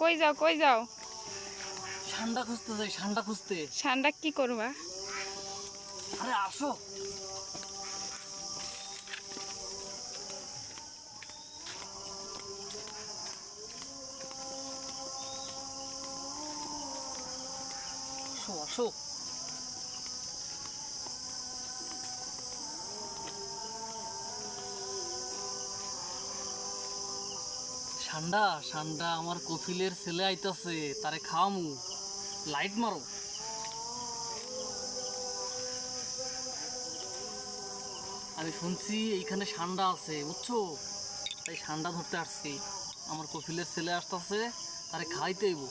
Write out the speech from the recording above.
কই যাও কই যাও? ঠান্ডা খুঁজতে যাই, ঠান্ডা খুঁজতে। ঠান্ডা কি করবা? আরে আসো। আসো আসো। ঠান্ডা ঠান্ডা, আমার কফিলের ছেলে আইতাছে, তারে খাওয়ামু। লাইট মারো। আমি শুনছি এইখানে ঠান্ডা আছে, বুঝছো? তাই ঠান্ডা ধরতে আসছি। আমার কফিলের ছেলে আসতেছে, তারে খাইতে আইব।